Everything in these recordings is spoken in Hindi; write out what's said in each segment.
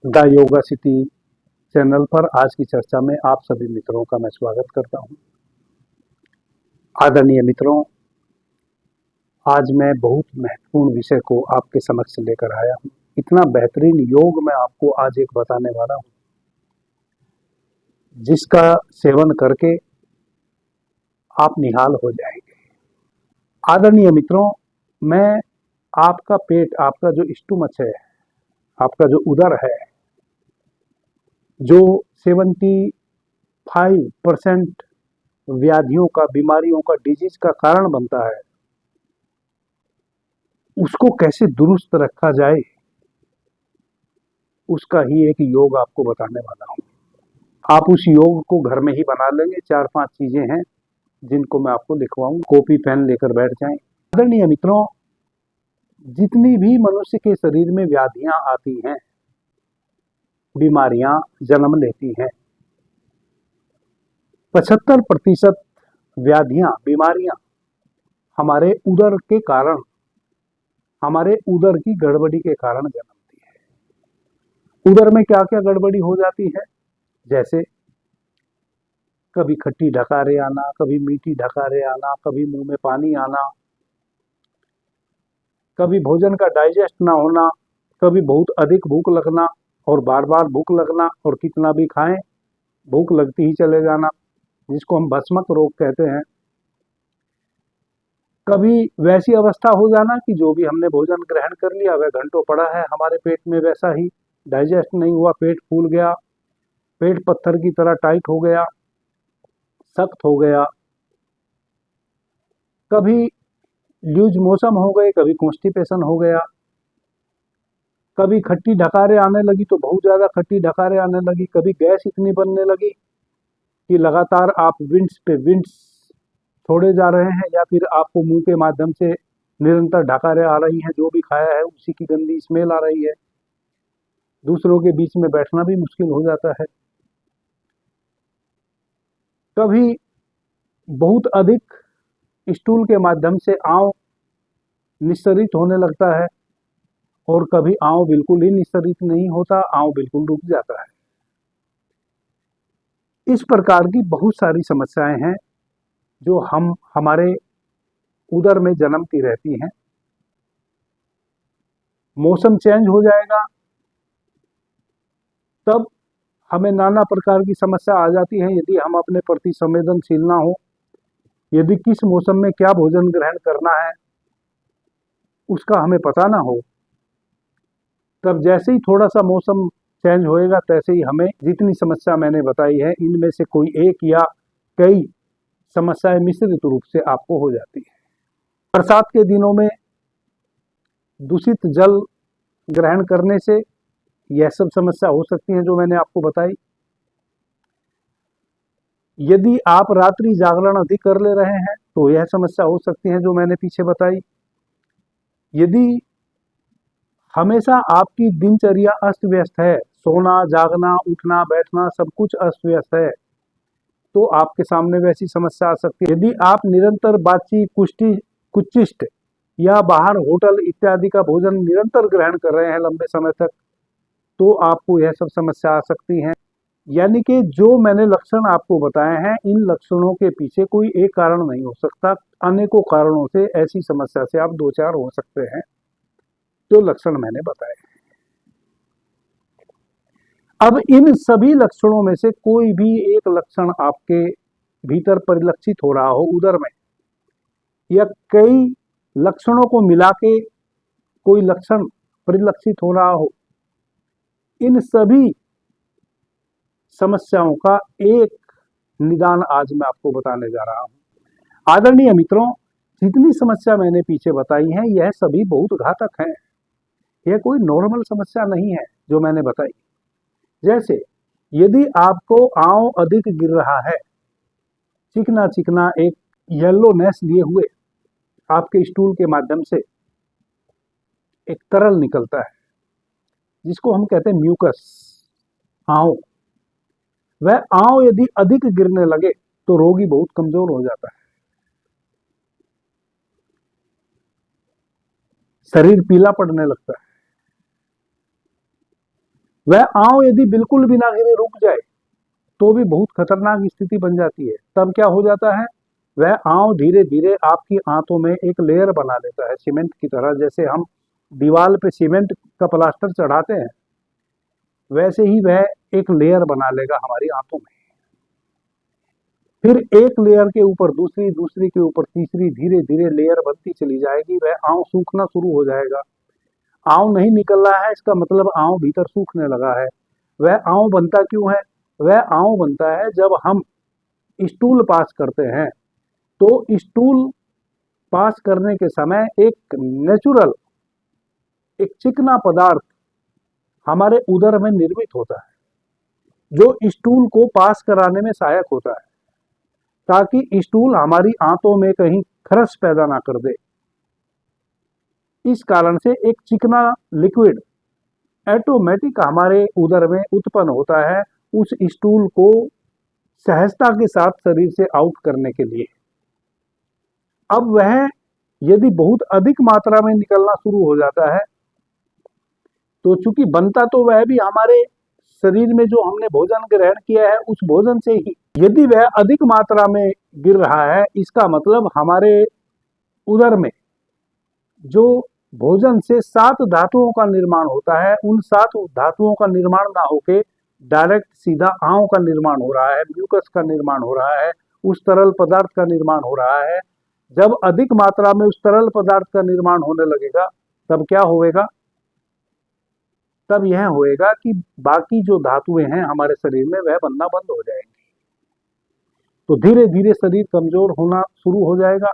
द योगा सिटी चैनल पर आज की चर्चा में आप सभी मित्रों का मैं स्वागत करता हूं। आदरणीय मित्रों, आज मैं बहुत महत्वपूर्ण विषय को आपके समक्ष लेकर आया हूं। इतना बेहतरीन योग मैं आपको आज एक बताने वाला हूं, जिसका सेवन करके आप निहाल हो जाएंगे। आदरणीय मित्रों, मैं आपका पेट, आपका जो स्टमच है, आपका जो उदर है, जो 75% व्याधियों का, बीमारियों का, डिजीज का कारण बनता है, उसको कैसे दुरुस्त रखा जाए, उसका ही एक योग आपको बताने वाला हूं। आप उस योग को घर में ही बना लेंगे। 4-5 चीजें हैं जिनको मैं आपको लिखवाऊं। कॉपी पेन लेकर बैठ जाएं। आदरणीय मित्रों, जितनी भी मनुष्य के शरीर में व्याधियां आती हैं, बीमारियां जन्म लेती हैं, 75% व्याधियां, बीमारियां हमारे उदर के कारण, हमारे उदर की गड़बड़ी के कारण जन्मती है। उदर में क्या क्या गड़बड़ी हो जाती है? जैसे कभी खट्टी ढकारे आना, कभी मीठी ढकारे आना, कभी मुंह में पानी आना, कभी भोजन का डाइजेस्ट ना होना, कभी बहुत अधिक भूख लगना और बार बार भूख लगना, और कितना भी खाएं भूख लगती ही चले जाना, जिसको हम भस्मक रोग कहते हैं। कभी वैसी अवस्था हो जाना कि जो भी हमने भोजन ग्रहण कर लिया वह घंटों पड़ा है हमारे पेट में, वैसा ही डाइजेस्ट नहीं हुआ, पेट फूल गया, पेट पत्थर की तरह टाइट हो गया, सख्त हो गया। कभी लूज मोशन हो गए, कभी कॉन्स्टिपेशन हो गया, कभी खट्टी ढकारे आने लगी तो बहुत ज्यादा खट्टी ढकारे आने लगी, कभी गैस इतनी बनने लगी कि लगातार आप विंड्स पे विंड्स छोड़े जा रहे हैं, या फिर आपको मुंह के माध्यम से निरंतर ढकारे आ रही हैं, जो भी खाया है उसी की गंदी स्मेल आ रही है, दूसरों के बीच में बैठना भी मुश्किल हो जाता है। कभी बहुत अधिक स्टूल के माध्यम से आंव निस्सरित होने लगता है, और कभी आंव बिल्कुल ही निस्सरित नहीं होता, आंव बिल्कुल रुक जाता है। इस प्रकार की बहुत सारी समस्याएं हैं जो हमारे उदर में जन्मती रहती हैं। मौसम चेंज हो जाएगा तब हमें नाना प्रकार की समस्या आ जाती है। यदि हम अपने प्रति संवेदनशील ना हो, यदि किस मौसम में क्या भोजन ग्रहण करना है उसका हमें पता ना हो, तब जैसे ही थोड़ा सा मौसम चेंज होएगा तैसे ही हमें जितनी समस्या मैंने बताई है, इनमें से कोई एक या कई समस्याएं मिश्रित रूप से आपको हो जाती है। बरसात के दिनों में दूषित जल ग्रहण करने से यह सब समस्या हो सकती है जो मैंने आपको बताई। यदि आप रात्रि जागरण अधिक कर ले रहे हैं तो यह समस्या हो सकती है जो मैंने पीछे बताई। यदि हमेशा आपकी दिनचर्या अस्त व्यस्त है, सोना, जागना, उठना, बैठना सब कुछ अस्त व्यस्त है, तो आपके सामने वैसी समस्या आ सकती है। यदि आप निरंतर बातचीत, कुचिष्ट या बाहर होटल इत्यादि का भोजन निरंतर ग्रहण कर रहे हैं लंबे समय तक, तो आपको यह सब समस्या आ सकती है। यानी कि जो मैंने लक्षण आपको बताए हैं, इन लक्षणों के पीछे कोई एक कारण नहीं हो सकता, अनेकों कारणों से ऐसी समस्या से आप दो चार हो सकते हैं जो लक्षण मैंने बताए। अब इन सभी लक्षणों में से कोई भी एक लक्षण आपके भीतर परिलक्षित हो रहा हो उदर में, या कई लक्षणों को मिला के कोई लक्षण परिलक्षित हो रहा हो, इन सभी समस्याओं का एक निदान आज मैं आपको बताने जा रहा हूं। आदरणीय मित्रों, जितनी समस्या मैंने पीछे बताई है यह सभी बहुत घातक हैं। यह कोई नॉर्मल समस्या नहीं है जो मैंने बताई। जैसे यदि आपको आंव अधिक गिर रहा है, चिकना चिकना एक येलोनेस लिए हुए आपके स्टूल के माध्यम से एक तरल निकलता है जिसको हम कहते हैं म्यूकस, आंव, वह आंव यदि अधिक गिरने लगे तो रोगी बहुत कमजोर हो जाता है, शरीर पीला पड़ने लगता है। वह आंव यदि बिल्कुल बिना गिरे रुक जाए तो भी बहुत खतरनाक स्थिति बन जाती है। तब क्या हो जाता है, वह आंव धीरे धीरे आपकी आंतों में एक लेयर बना लेता है सीमेंट की तरह। जैसे हम दीवार पे सीमेंट का प्लास्टर चढ़ाते हैं, वैसे ही वह एक लेयर बना लेगा हमारी आंतों में। फिर एक लेयर के ऊपर दूसरी, दूसरी के ऊपर तीसरी, धीरे धीरे लेयर बनती चली जाएगी। वह आंव सूखना शुरू हो जाएगा। आंव नहीं निकल रहा है, इसका मतलब आंव भीतर सूखने लगा है। वह आंव बनता क्यों है? वह आंव बनता है जब हम स्टूल पास करते हैं, तो स्टूल पास करने के समय एक नेचुरल, एक चिकना पदार्थ हमारे उदर में निर्मित होता है, जो स्टूल को पास कराने में सहायक होता है, ताकि स्टूल हमारी आंतों में कहीं खरस पैदा ना कर दे। इस कारण से एक चिकना लिक्विड ऑटोमेटिक हमारे उदर में उत्पन्न होता है, उस स्टूल को सहजता के साथ शरीर से आउट करने के लिए। अब वह यदि बहुत अधिक मात्रा में निकलना शुरू हो जाता है, तो चूंकि बनता तो वह भी हमारे शरीर में जो हमने भोजन ग्रहण किया है उस भोजन से ही, यदि वह अधिक मात्रा में गिर रहा है, इसका मतलब हमारे उदर में जो भोजन से 7 धातुओं का निर्माण होता है, उन 7 धातुओं का निर्माण ना होके डायरेक्ट सीधा आंव का निर्माण हो रहा है, म्यूकस का निर्माण हो रहा है, उस तरल पदार्थ का निर्माण हो रहा है। जब अधिक मात्रा में उस तरल पदार्थ का निर्माण होने लगेगा, तब क्या होएगा? तब यह होएगा कि बाकी जो धातुएं हैं हमारे शरीर में वह बनना बंद हो जाएंगी। तो धीरे धीरे शरीर कमजोर होना शुरू हो जाएगा।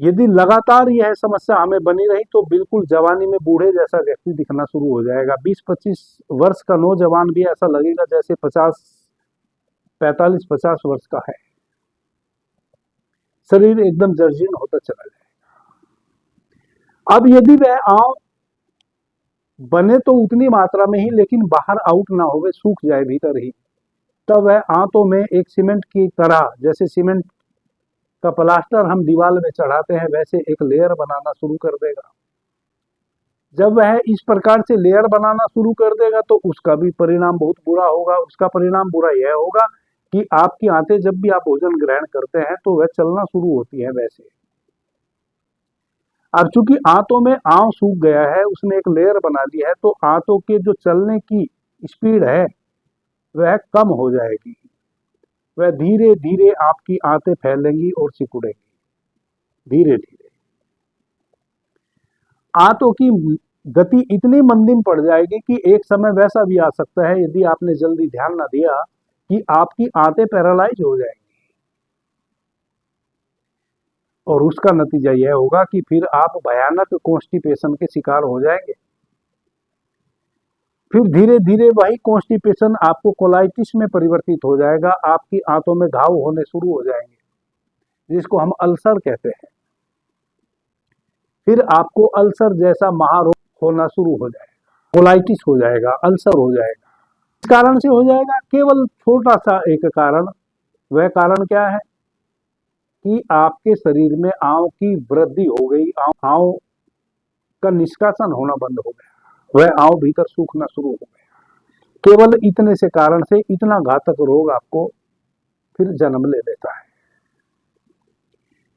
यदि लगातार यह समस्या हमें बनी रही तो बिल्कुल जवानी में बूढ़े जैसा व्यक्ति दिखना शुरू हो जाएगा। 20-25 वर्ष का नौजवान भी ऐसा लगेगा जैसे 45-50 वर्ष का है। शरीर एकदम जर्जीर्ण होता चला जाएगा। अब यदि वह आंव बने तो उतनी मात्रा में ही, लेकिन बाहर आउट ना होवे, सूख जाए भीतर ही, तब वह आंतों में एक सीमेंट की तरह, जैसे सीमेंट का प्लास्टर हम दीवार में चढ़ाते हैं, वैसे एक लेयर बनाना शुरू कर देगा। जब वह इस प्रकार से लेयर बनाना शुरू कर देगा तो उसका भी परिणाम बहुत बुरा होगा। उसका परिणाम बुरा यह होगा कि आपकी आंतें जब भी आप भोजन ग्रहण करते हैं तो वह चलना शुरू होती है वैसे। अब चूंकि आंतों में आंव सूख गया है, उसने एक लेयर बना ली है, तो आंतों के जो चलने की स्पीड है वह कम हो जाएगी। वह धीरे धीरे आपकी आंतें फैलेंगी और सिकुड़ेंगी। धीरे धीरे आंतों की गति इतनी मंदिम पड़ जाएगी कि एक समय वैसा भी आ सकता है, यदि आपने जल्दी ध्यान ना दिया, कि आपकी आंतें पैरालाइज हो जाएंगी। और उसका नतीजा यह होगा कि फिर आप भयानक कॉन्स्टिपेशन के शिकार हो जाएंगे। फिर धीरे धीरे वही कॉन्स्टिपेशन आपको कोलाइटिस में परिवर्तित हो जाएगा। आपकी आंतों में घाव होने शुरू हो जाएंगे, जिसको हम अल्सर कहते हैं। फिर आपको अल्सर जैसा महारोग होना शुरू हो जाएगा, कोलाइटिस हो जाएगा, अल्सर हो जाएगा। इस कारण से हो जाएगा केवल छोटा सा एक कारण। वह कारण क्या है कि आपके शरीर में आंव की वृद्धि हो गई, आंव का निष्कासन होना बंद हो गया, वह आंव भीतर सूखना शुरू हो गया। केवल इतने से कारण से इतना घातक रोग आपको फिर जन्म ले लेता है।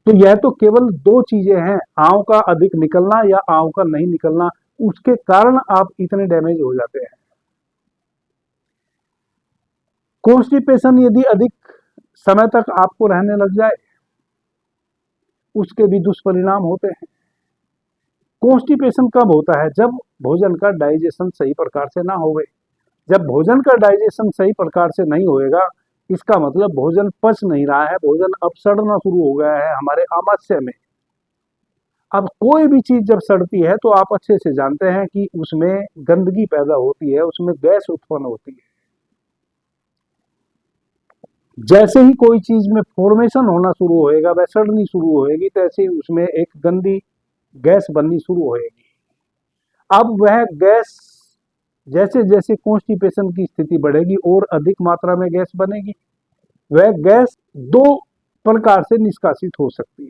तो यह तो केवल 2 चीजें हैं, आंव का अधिक निकलना या आंव का नहीं निकलना, उसके कारण आप इतने डैमेज हो जाते हैं। कॉन्स्टिपेशन यदि अधिक समय तक आपको रहने लग जाए, उसके भी दुष्परिणाम होते हैं। कॉन्स्टिपेशन कब होता है? जब भोजन का डाइजेशन सही प्रकार से ना होवे। जब भोजन का डाइजेशन सही प्रकार से नहीं होएगा, इसका मतलब भोजन पच नहीं रहा है, भोजन अब सड़ना शुरू हो गया है हमारे आमाशय में। अब कोई भी चीज जब सड़ती है तो आप अच्छे से जानते हैं कि उसमें गंदगी पैदा होती है, उसमें गैस उत्पन्न होती है। जैसे ही कोई चीज में फॉर्मेशन होना शुरू होएगा, वह सड़नी शुरू होएगी, तैसे ही उसमें एक गंदी गैस बननी शुरू होएगी। अब वह गैस जैसे जैसे कॉन्स्टिपेशन की स्थिति बढ़ेगी और अधिक मात्रा में गैस बनेगी। वह गैस 2 प्रकार से निष्कासित हो सकती है।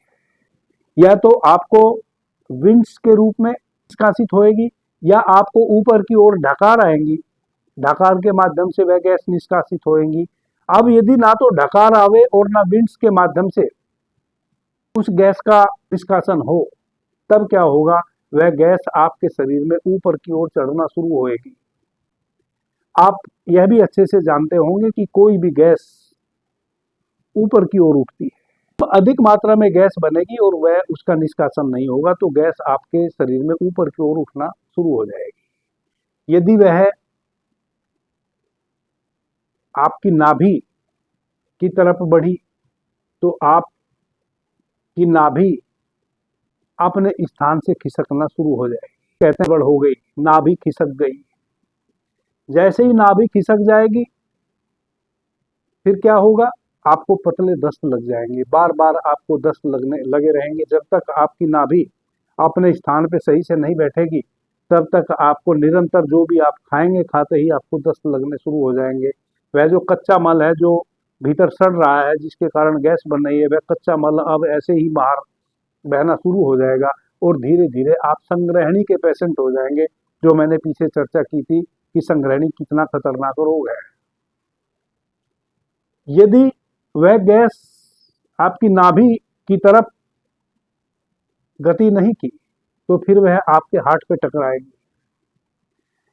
या तो आपको विंड्स के रूप में निष्कासित होएगी, या आपको ऊपर की ओर ढकार आएंगी, ढकार के माध्यम से वह गैस निष्कासित होएंगी। अब यदि ना तो ढकार आवे और ना विंड्स के माध्यम से उस गैस का निष्कासन हो, तब क्या होगा, वह गैस आपके शरीर में ऊपर की ओर चढ़ना शुरू होएगी। आप यह भी अच्छे से जानते होंगे कि कोई भी गैस ऊपर की ओर उठती है तो अधिक मात्रा में गैस बनेगी और वह उसका निष्कासन नहीं होगा, तो गैस आपके शरीर में ऊपर की ओर उठना शुरू हो जाएगी। यदि वह आपकी नाभि की तरफ बढ़ी तो आपकी नाभि अपने स्थान से खिसकना शुरू हो जाएगी। कहते हैं बढ़ हो गई, नाभि खिसक गई। जैसे ही नाभि खिसक जाएगी फिर क्या होगा, आपको पतले दस्त लग जाएंगे, बार बार आपको दस्त लगे रहेंगे। जब तक आपकी नाभि अपने स्थान पे सही से नहीं बैठेगी तब तक आपको निरंतर जो भी आप खाएंगे, खाते ही आपको दस्त लगने शुरू हो जाएंगे। वह जो कच्चा मल है जो भीतर सड़ रहा है, जिसके कारण गैस बन रही है, वह कच्चा मल अब ऐसे ही बाहर बहना शुरू हो जाएगा और धीरे धीरे आप संग्रहणी के पेशेंट हो जाएंगे। जो मैंने पीछे चर्चा की थी कि संग्रहणी कितना खतरनाक रोग है। यदि वह गैस आपकी नाभि की तरफ गति नहीं की तो फिर वह आपके हार्ट पे टकराएगी।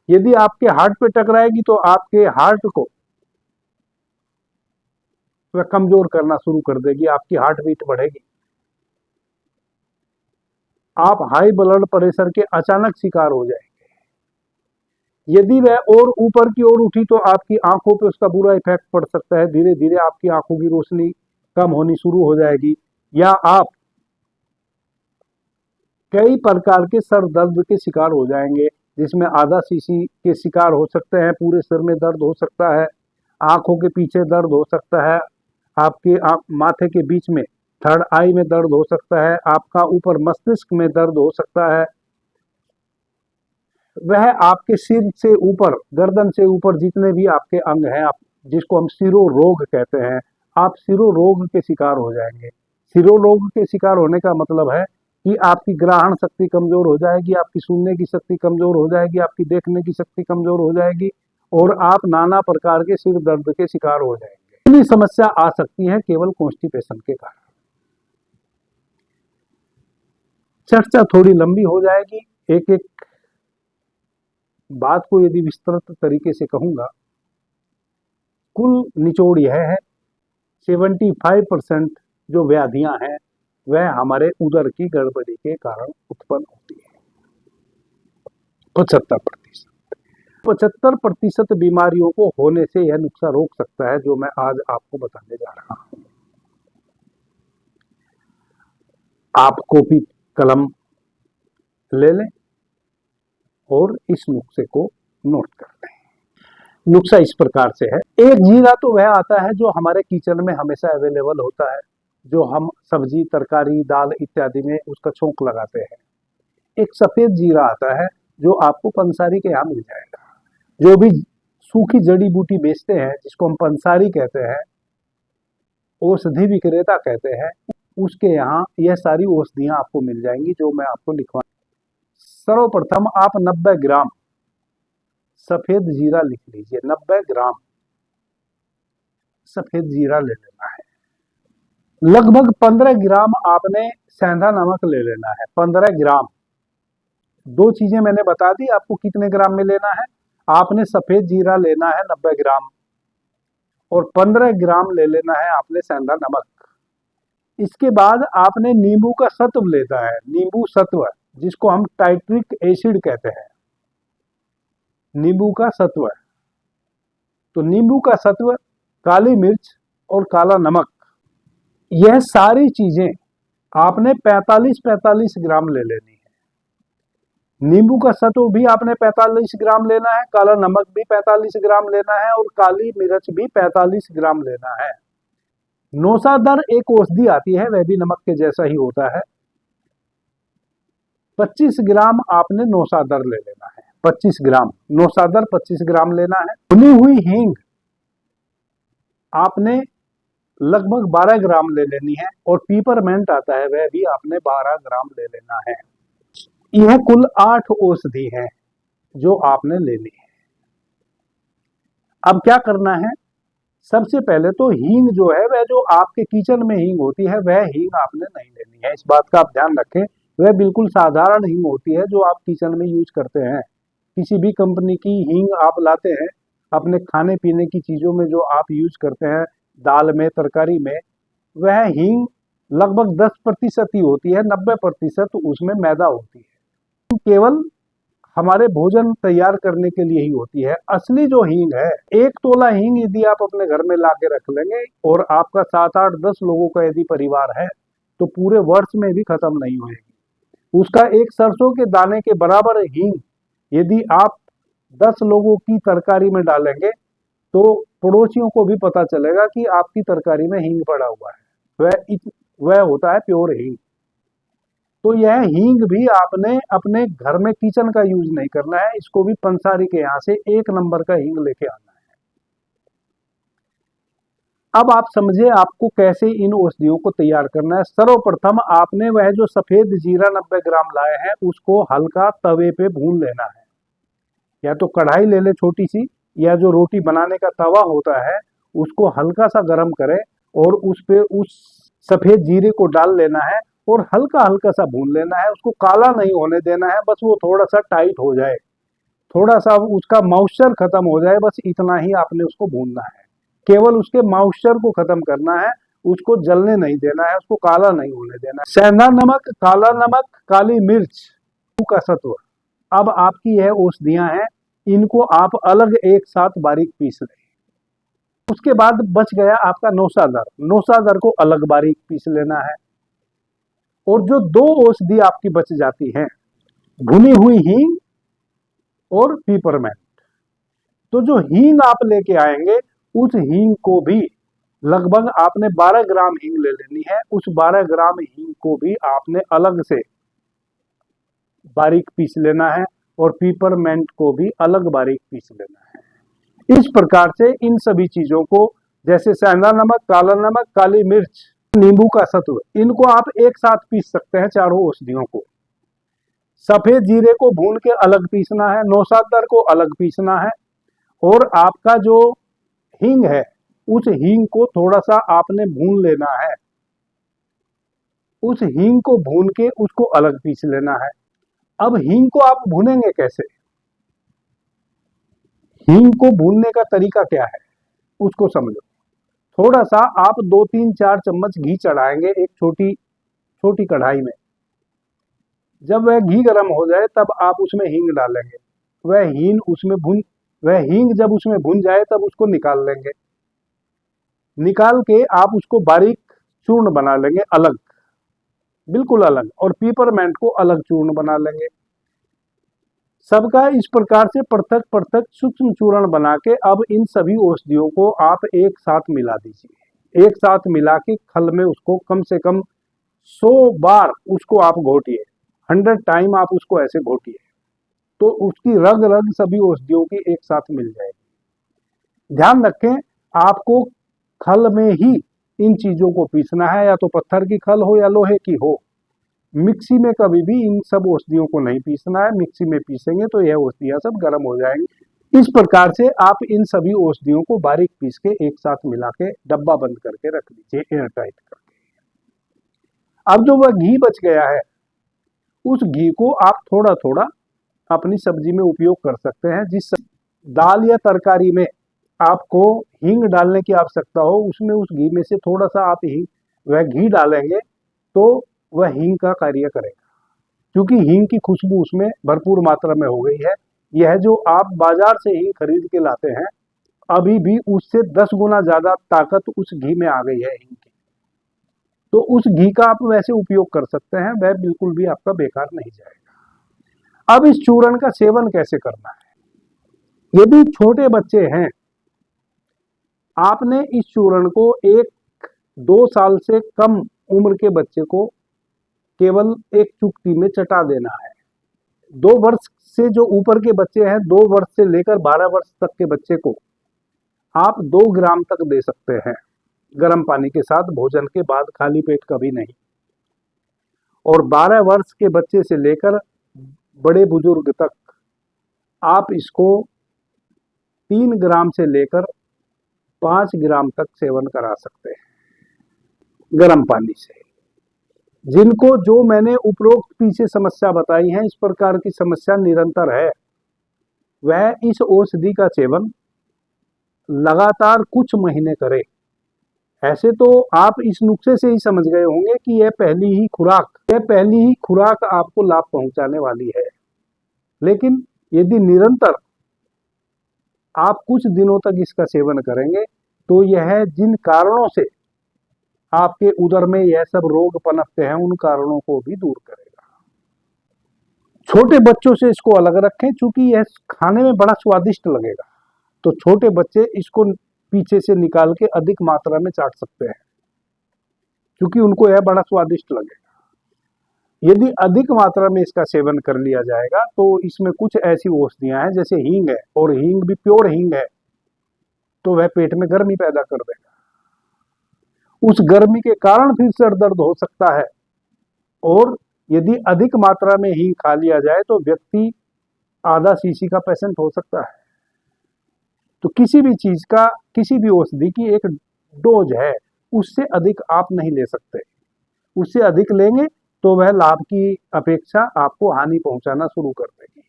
यदि आपके हार्ट पे टकराएगी तो आपके हार्ट को वह कमजोर करना शुरू कर देगी, आपकी हार्ट बीट बढ़ेगी, आप हाई ब्लड प्रेशर के अचानक शिकार हो जाएंगे। यदि वह और ऊपर की ओर उठी तो आपकी आंखों पे उसका बुरा इफेक्ट पड़ सकता है, धीरे धीरे आपकी आंखों की रोशनी कम होनी शुरू हो जाएगी, या आप कई प्रकार के सर दर्द के शिकार हो जाएंगे, जिसमें आधा सीसी के शिकार हो सकते हैं, पूरे सिर में दर्द हो सकता है, आंखों के पीछे दर्द हो सकता है, आपके माथे के बीच में थर्ड आई में दर्द हो सकता है, आपका ऊपर मस्तिष्क में दर्द हो सकता है। वह आपके सिर से ऊपर, गर्दन से ऊपर जितने भी आपके अंग हैं, आप जिसको हम सिरो रोग कहते हैं, आप सिरो रोग के शिकार हो जाएंगे। सिरो रोग के शिकार होने का मतलब है कि आपकी ग्रहण शक्ति कमजोर हो जाएगी, आपकी सुनने की शक्ति कमजोर हो जाएगी, आपकी देखने की शक्ति कमजोर हो जाएगी और आप नाना प्रकार के सिर दर्द के शिकार हो जाएंगे। इतनी समस्या आ सकती है केवल कॉन्स्टिपेशन के कारण। चर्चा थोड़ी लंबी हो जाएगी, एक एक बात को यदि विस्तृत तरीके से कहूंगा, कुल निचोड़ यह है 75% जो व्याधियां हैं वह हमारे उदर की गड़बड़ी के कारण उत्पन्न होती है। 75% बीमारियों को होने से यह नुस्खा रोक सकता है, जो मैं आज आपको बताने जा रहा हूं। आप कॉपी कलम ले लें और इस नुस्खे को नोट कर लें। नुस्खा इस प्रकार से है। एक जीरा तो वह आता है जो हमारे किचन में हमेशा अवेलेबल होता है, जो हम सब्जी, तरकारी, दाल इत्यादि में उसका छोंक लगाते हैं। एक सफेद जीरा आता है जो आपको पंसारी के यहाँ मिल जाएगा। जो भी सूखी जड़ी बूटी बेचते हैं, जिसको हम पंसारी कहते हैं, औषधि विक्रेता कहते हैं, उसके यहाँ यह सारी औषधियां आपको मिल जाएंगी जो मैं आपको लिखवा। सर्वप्रथम आप 90 ग्राम सफेद जीरा लिख लीजिए। 90 ग्राम सफेद जीरा ले लेना है। लगभग 15 ग्राम आपने सेंधा नमक ले लेना है। 15 ग्राम। दो चीजें मैंने बता दी आपको कितने ग्राम में लेना है। आपने सफेद जीरा लेना है 90 ग्राम और 15 ग्राम ले लेना है आपने सेंधा नमक। इसके बाद आपने नींबू का सत्व लेता है, नींबू सत्व, जिसको हम टाइट्रिक एसिड कहते हैं, नींबू का सत्व। तो नींबू का सत्व, काली मिर्च और काला नमक, यह सारी चीजें आपने 45-45 ग्राम ले लेनी है। नींबू का सत्व भी आपने 45 ग्राम लेना है, काला नमक भी 45 ग्राम लेना है और काली मिर्च भी 45 ग्राम लेना है। नौसादर एक औषधि आती है, वह भी नमक के जैसा ही होता है। 25 ग्राम आपने नौसादर ले लेना है। 25 ग्राम नौसादर 25 ग्राम लेना है। भुनी हुई हींग आपने लगभग 12 ग्राम ले लेनी है और पीपरमेंट आता है, वह भी आपने 12 ग्राम ले लेना है। यह कुल 8 औषधि है। जो आपने ले ली है। अब क्या करना है, सबसे पहले तो हींग जो है वह जो आपके किचन में हींग होती है वह हींग आपने नहीं लेनी है, इस बात का आप ध्यान रखें। वह बिल्कुल साधारण हींग होती है जो आप किचन में यूज करते हैं। किसी भी कंपनी की हींग आप लाते हैं अपने खाने पीने की चीजों में जो आप यूज करते हैं, दाल में, तरकारी में, वह हींग लगभग 10% ही होती है, 90% उसमें मैदा होती है। केवल हमारे भोजन तैयार करने के लिए ही होती है। असली जो हींग है, 1 तोला हींग यदि आप अपने घर में ला के रख लेंगे और आपका 7, 8, 10 लोगों का यदि परिवार है तो पूरे वर्ष में भी खत्म नहीं होएगी। उसका एक सरसों के दाने के बराबर हींग यदि आप 10 लोगों की तरकारी में डालेंगे तो पड़ोसियों को भी पता चलेगा कि आपकी तरकारी में हींग पड़ा हुआ है। वह होता है प्योर हींग। तो यह हींग भी आपने अपने घर में किचन का यूज नहीं करना है, इसको भी पंसारी के यहां से 1 नंबर का हींग लेके आना है। अब आप समझे आपको कैसे इन औषधियों को तैयार करना है। सर्वप्रथम आपने वह जो सफेद जीरा 90 ग्राम लाए हैं उसको हल्का तवे पे भून लेना है। या तो कढ़ाई ले ले छोटी सी, या जो रोटी बनाने का तवा होता है उसको हल्का सा गर्म करें और उस पे उस सफेद जीरे को डाल लेना है और हल्का हल्का सा भून लेना है। उसको काला नहीं होने देना है, बस वो थोड़ा सा टाइट हो जाए, थोड़ा सा उसका मॉइस्चर खत्म हो जाए, बस इतना ही आपने उसको भूनना है। केवल उसके मॉइस्चर को खत्म करना है, उसको जलने नहीं देना है, उसको काला नहीं होने देना है। सेंधा नमक, काला नमक, काली मिर्च का सत्व, अब आपकी यह औषधियां हैं, इनको आप अलग एक साथ बारीक पीस लें। उसके बाद बच गया आपका नौसादर। नौसादर को अलग बारीक पीस लेना है। और जो 2 औषधि आपकी बच जाती हैं, भुनी हुई हींग और पीपरमेंट। तो जो हींग आप लेके आएंगे उस हींग को भी लगभग आपने 12 ग्राम हींग ले लेनी है। उस 12 ग्राम हींग को भी आपने अलग से बारीक पीस लेना है और पीपरमेंट को भी अलग बारीक पीस लेना है। इस प्रकार से इन सभी चीजों को, जैसे सेंधा नमक, काला नमक, काली मिर्च, नींबू का सत्व, इनको आप एक साथ पीस सकते हैं चारों औषधियों को। सफेद जीरे को भून के अलग पीसना है, नौसादर को अलग पीसना है और आपका जो हींग है उस हींग को थोड़ा सा आपने भून लेना है। उस हींग को भून के उसको अलग पीस लेना है। अब हींग को आप भूनेंगे कैसे? हींग को भूनने का तरीका क्या है उसको समझो। थोड़ा सा आप 2, 3, 4 चम्मच घी चढ़ाएंगे एक छोटी छोटी कढ़ाई में। जब वह घी गर्म हो जाए तब आप उसमें हींग डालेंगे। वह हींग जब उसमें भुन जाए तब उसको निकाल लेंगे। निकाल के आप उसको बारीक चूर्ण बना लेंगे, अलग, बिल्कुल अलग, और पीपरमेंट को अलग चूर्ण बना लेंगे। सबका इस प्रकार से पृथक पृथक सूक्ष्म चूर्ण बना के अब इन सभी औषधियों को आप एक साथ मिला दीजिए। एक साथ मिला के खल में उसको कम से कम 100 बार उसको आप घोटिए, 100 टाइम आप उसको ऐसे घोटिए, तो उसकी रग रग सभी औषधियों की एक साथ मिल जाएगी। ध्यान रखें, आपको खल में ही इन चीजों को पीसना है, या तो पत्थर की खल हो या लोहे की हो। मिक्सी में कभी भी इन सब औषधियों को नहीं पीसना है। मिक्सी में पीसेंगे तो यह औषधियां सब गर्म हो जाएंगी। इस प्रकार से आप इन सभी औषधियों को बारीक पीस के एक साथ मिला के डब्बा बंद करके रख दीजिए, एयर टाइट करके। अब जो वह घी बच गया है उस घी को आप थोड़ा थोड़ा अपनी सब्जी में उपयोग कर सकते हैं। जिस दाल या तरकारी में आपको हींग डालने की आवश्यकता हो उसमें उस घी में से थोड़ा सा आप वह घी डालेंगे तो वह हींग का कार्य करेगा, क्योंकि हींग की खुशबू उसमें भरपूर मात्रा में हो गई है। यह जो आप बाजार से हींग खरीद के लाते हैं, अभी भी उससे 10 गुना ज्यादा ताकत उस घी में आ गई है हींग की। तो उस घी का आप वैसे उपयोग कर सकते हैं, वह बिल्कुल भी आपका बेकार नहीं जाएगा। अब इस चूर्ण का सेवन कैसे करना है? यदि छोटे बच्चे हैं, आपने इस चूर्ण को 1-2 साल से कम उम्र के बच्चे को केवल एक चुटकी में चटा देना है। 2 वर्ष से जो ऊपर के बच्चे हैं, 2 वर्ष से लेकर 12 वर्ष तक के बच्चे को आप 2 ग्राम तक दे सकते हैं, गर्म पानी के साथ, भोजन के बाद, खाली पेट कभी नहीं। और 12 वर्ष के बच्चे से लेकर बड़े बुजुर्ग तक आप इसको 3 ग्राम से लेकर 5 ग्राम तक सेवन करा सकते हैं गर्म पानी से। जिनको जो मैंने उपरोक्त पीछे समस्या बताई है, इस प्रकार की समस्या निरंतर है, वह इस औषधि का सेवन लगातार कुछ महीने करें। ऐसे तो आप इस नुस्खे से ही समझ गए होंगे कि यह पहली ही खुराक आपको लाभ पहुंचाने वाली है। लेकिन यदि निरंतर आप कुछ दिनों तक इसका सेवन करेंगे तो यह जिन कारणों से आपके उदर में यह सब रोग पनपते हैं, उन कारणों को भी दूर करेगा। छोटे बच्चों से इसको अलग रखें, क्योंकि यह खाने में बड़ा स्वादिष्ट लगेगा, तो छोटे बच्चे इसको पीछे से निकाल के अधिक मात्रा में चाट सकते हैं, क्योंकि उनको यह बड़ा स्वादिष्ट लगेगा। यदि अधिक मात्रा में इसका सेवन कर लिया जाएगा तो इसमें कुछ ऐसी औषधियां हैं, जैसे हींग है, और हींग भी प्योर हींग है, तो वह पेट में गर्मी पैदा कर देगा। उस गर्मी के कारण फिर सर दर्द हो सकता है, और यदि अधिक मात्रा में हींग खा लिया जाए तो व्यक्ति आधा सीसी का पेशेंट हो सकता है। तो किसी भी चीज का, किसी भी औषधि की एक डोज है, उससे अधिक आप नहीं ले सकते। उससे अधिक लेंगे तो वह लाभ की अपेक्षा आपको हानि पहुंचाना शुरू कर देगी।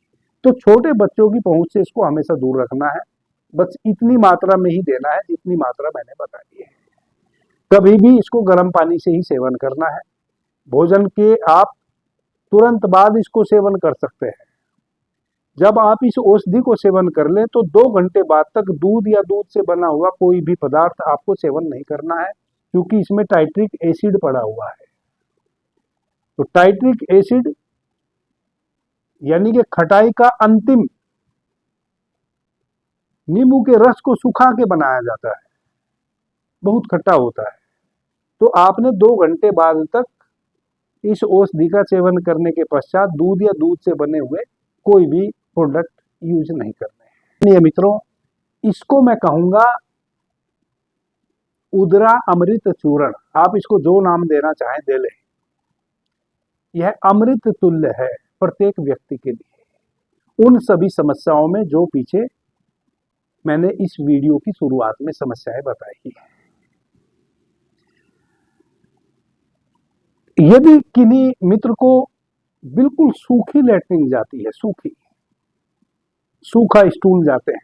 तो छोटे बच्चों की पहुंच से इसको हमेशा दूर रखना है। बस इतनी मात्रा में ही देना है जितनी मात्रा मैंने बताई है। कभी भी इसको गर्म पानी से ही सेवन करना है। भोजन के आप तुरंत बाद इसको सेवन कर सकते हैं। जब आप इस औषधि को सेवन कर लें तो 2 घंटे बाद तक दूध या दूध से बना हुआ कोई भी पदार्थ आपको सेवन नहीं करना है, क्योंकि इसमें टाइट्रिक एसिड पड़ा हुआ है। तो टाइट्रिक एसिड यानी कि खटाई का अंतिम, नींबू के रस को सुखा के बनाया जाता है, बहुत खट्टा होता है। तो आपने 2 घंटे बाद तक इस औषधि का सेवन करने के पश्चात दूध या दूध से बने हुए कोई भी प्रोडक्ट यूज नहीं करने हैं। मित्रों, इसको मैं कहूंगा उदरा अमृत चूर्ण। आप इसको जो नाम देना चाहें दे लें। यह अमृत तुल्य है प्रत्येक व्यक्ति के लिए, उन सभी समस्याओं में जो पीछे मैंने इस वीडियो की शुरुआत में समस्याएं बताई है। यदि किन्हीं मित्र को बिल्कुल सूखी लैट्रिन जाती है, सूखा स्टूल जाते हैं,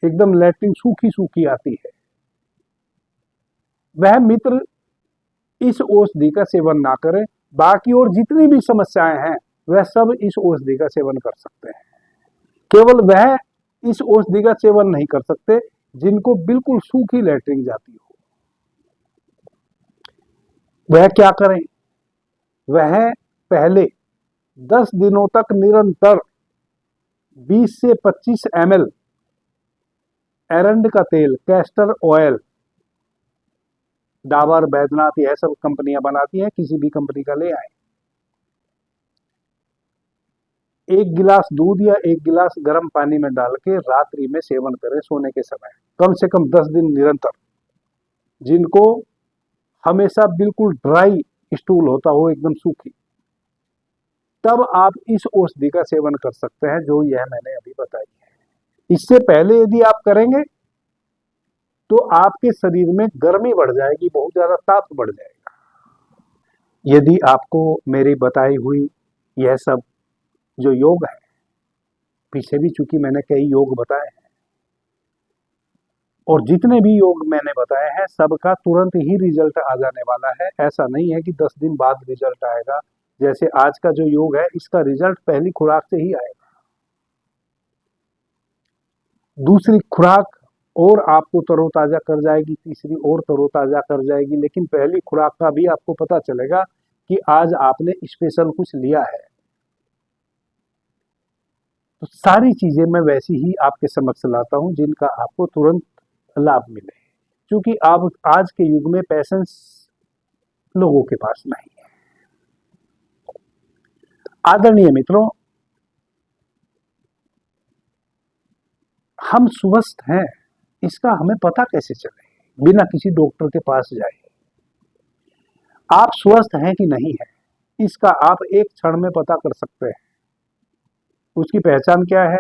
एकदम लैट्रिन सूखी सूखी आती है, वह मित्र इस औषधि का सेवन ना करें। बाकी और जितनी भी समस्याएं हैं वह सब इस औषधि का सेवन कर सकते हैं। केवल वह इस औषधि का सेवन नहीं कर सकते जिनको बिल्कुल सूखी लैट्रिन जाती हो। वह क्या करें? वह पहले 10 दिनों तक निरंतर 20 से 25 ml एरंड का तेल, कैस्टर ऑयल, डाबर, बैद्यनाथ, यह सब कंपनियां बनाती हैं, किसी भी कंपनी का ले आए। 1 गिलास दूध या 1 गिलास गर्म पानी में डाल के रात्रि में सेवन करें सोने के समय, कम से कम 10 दिन निरंतर। जिनको हमेशा बिल्कुल ड्राई स्टूल होता हो, एकदम सूखी, तब आप इस औषधि का सेवन कर सकते हैं जो यह मैंने अभी बताई है। इससे पहले यदि आप करेंगे तो आपके शरीर में गर्मी बढ़ जाएगी, बहुत ज्यादा ताप बढ़ जाएगा। यदि आपको मेरी बताई हुई यह सब जो योग है, पीछे भी चूंकि मैंने कई योग बताए हैं, और जितने भी योग मैंने बताए हैं सबका तुरंत ही रिजल्ट आ जाने वाला है। ऐसा नहीं है कि 10 दिन बाद रिजल्ट आएगा। जैसे आज का जो योग है, इसका रिजल्ट पहली खुराक से ही आएगा। दूसरी खुराक और आपको तरोताजा कर जाएगी, तीसरी और तरोताजा कर जाएगी, लेकिन पहली खुराक का भी आपको पता चलेगा कि आज आपने स्पेशल कुछ लिया है। तो सारी चीजें मैं वैसी ही आपके समक्ष लाता हूं जिनका आपको तुरंत लाभ मिले, क्योंकि आप आज के युग में पेशेंस लोगों के पास नहीं है। आदरणीय मित्रों, हम स्वस्थ हैं इसका हमें पता कैसे चले बिना किसी डॉक्टर के पास जाए? आप स्वस्थ हैं कि नहीं है इसका आप एक क्षण में पता कर सकते हैं। उसकी पहचान क्या है?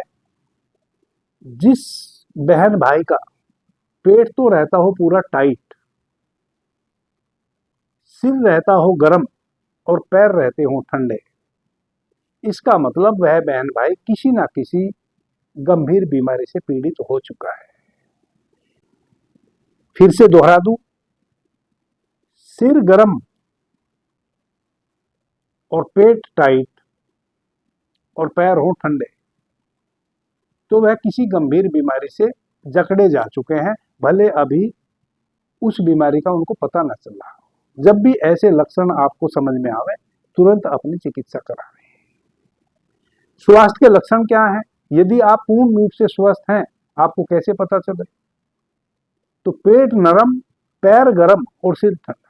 जिस बहन भाई का पेट तो रहता हो पूरा टाइट, सिर रहता हो गरम और पैर रहते हो ठंडे, इसका मतलब वह बहन भाई किसी ना किसी गंभीर बीमारी से पीड़ित हो चुका है। फिर से दोहरा दूं, सिर गरम और पेट टाइट और पैर हो ठंडे, तो वह किसी गंभीर बीमारी से जकड़े जा चुके हैं, भले अभी उस बीमारी का उनको पता न चल रहा हो। जब भी ऐसे लक्षण आपको समझ में आवे, तुरंत अपनी चिकित्सा करावें। स्वास्थ्य के लक्षण क्या हैं? यदि आप पूर्ण रूप से स्वस्थ हैं, आपको कैसे पता चले? तो पेट नरम, पैर गरम और सिर ठंडा।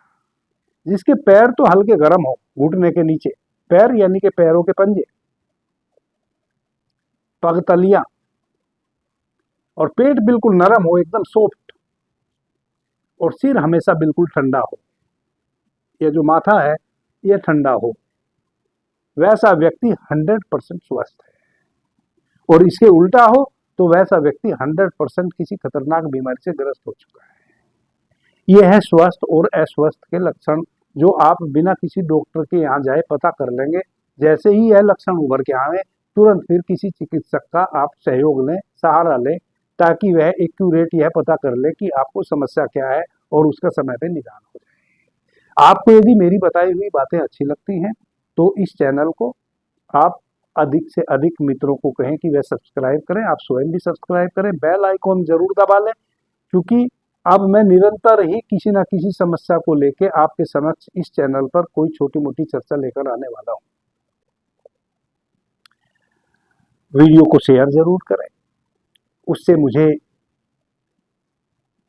जिसके पैर तो हल्के गरम हो, घुटने के नीचे, पैर यानी कि पैरों के पंजे, पगतलियां, और पेट बिल्कुल नरम हो, एकदम सॉफ्ट, और सिर हमेशा बिल्कुल ठंडा हो, ये जो माथा है ये ठंडा हो, वैसा व्यक्ति 100% स्वस्थ है। और इसके उल्टा हो तो वैसा व्यक्ति 100% किसी खतरनाक बीमारी से ग्रस्त हो चुका है। यह है स्वस्थ और अस्वस्थ के लक्षण, जो आप बिना किसी डॉक्टर के यहाँ जाए पता कर लेंगे। जैसे ही यह लक्षण उभर के आवे, तुरंत फिर किसी चिकित्सक का आप सहयोग लें, सहारा लें, ताकि वह एक्यूरेट यह पता कर ले कि आपको समस्या क्या है और उसका समय पे निदान हो जाए। आपको यदि मेरी बताई हुई बातें अच्छी लगती हैं तो इस चैनल को आप अधिक से अधिक मित्रों को कहें कि वह सब्सक्राइब करें। आप स्वयं भी सब्सक्राइब करें, बेल आइकॉन जरूर दबा लें, क्योंकि अब मैं निरंतर ही किसी न किसी समस्या को लेके आपके समक्ष इस चैनल पर कोई छोटी मोटी चर्चा लेकर आने वाला हूं। वीडियो को शेयर जरूर करें, उससे मुझे,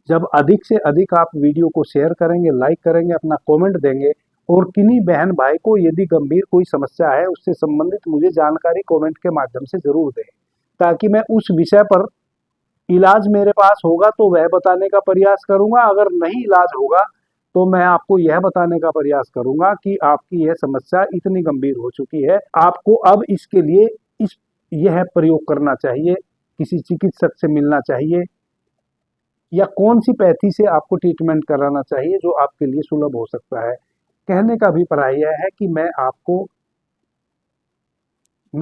जब अधिक से अधिक आप वीडियो को शेयर करेंगे, लाइक करेंगे, अपना कमेंट देंगे, और किन्हीं बहन भाई को यदि गंभीर कोई समस्या है उससे संबंधित मुझे जानकारी कमेंट के माध्यम से जरूर दें, ताकि मैं उस विषय पर इलाज मेरे पास होगा तो वह बताने का प्रयास करूंगा। अगर नहीं इलाज होगा तो मैं आपको यह बताने का प्रयास करूंगा कि आपकी यह समस्या इतनी गंभीर हो चुकी है, आपको अब इसके लिए यह प्रयोग करना चाहिए, किसी चिकित्सक से मिलना चाहिए, या कौन सी पैथी से आपको ट्रीटमेंट कराना चाहिए जो आपके लिए सुलभ हो सकता है। कहने का अभिप्राय यह है कि मैं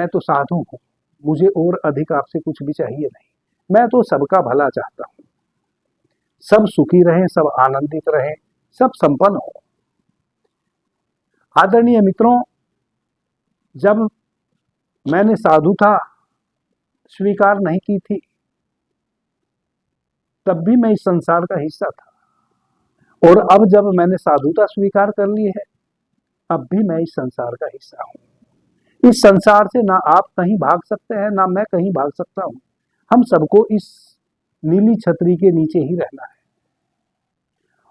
तो साधु हूं, मुझे और अधिक आपसे कुछ भी चाहिए नहीं। मैं तो सबका भला चाहता हूं, सब सुखी रहें, सब आनंदित रहें, सब संपन्न हो। आदरणीय मित्रों, जब मैंने साधुता स्वीकार नहीं की थी, तब भी मैं इस संसार का हिस्सा था, और अब जब मैंने साधुता स्वीकार कर ली है, अब भी मैं इस संसार का हिस्सा हूं। इस संसार से ना आप कहीं भाग सकते हैं, ना मैं कहीं भाग सकता हूं। हम सबको इस नीली छतरी के नीचे ही रहना है,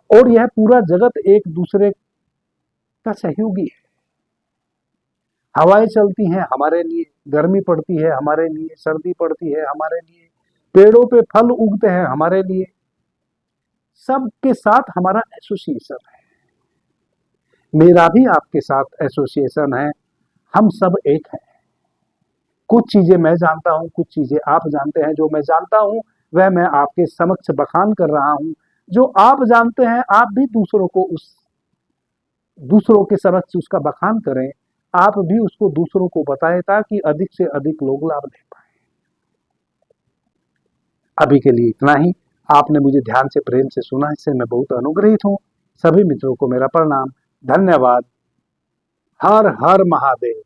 और यह पूरा जगत एक दूसरे का सहयोगी है। हवाएं चलती हैं हमारे लिए, गर्मी पड़ती है हमारे लिए, सर्दी पड़ती है हमारे लिए, पेड़ों पे फल उगते हैं हमारे लिए, सबके साथ हमारा एसोसिएशन है। मेरा भी आपके साथ एसोसिएशन है, हम सब एक हैं। कुछ चीजें मैं जानता हूं, कुछ चीजें आप जानते हैं। जो मैं जानता हूं वह मैं आपके समक्ष बखान कर रहा हूं, जो आप जानते हैं आप भी दूसरों के समक्ष उसका बखान करें, आप भी उसको दूसरों को बताएं, ताकि अधिक से अधिक लोग लाभ ले पाए। अभी के लिए इतना ही। आपने मुझे ध्यान से, प्रेम से सुना, इससे मैं बहुत अनुग्रहित हूं। सभी मित्रों को मेरा प्रणाम, धन्यवाद। हर हर महादेव।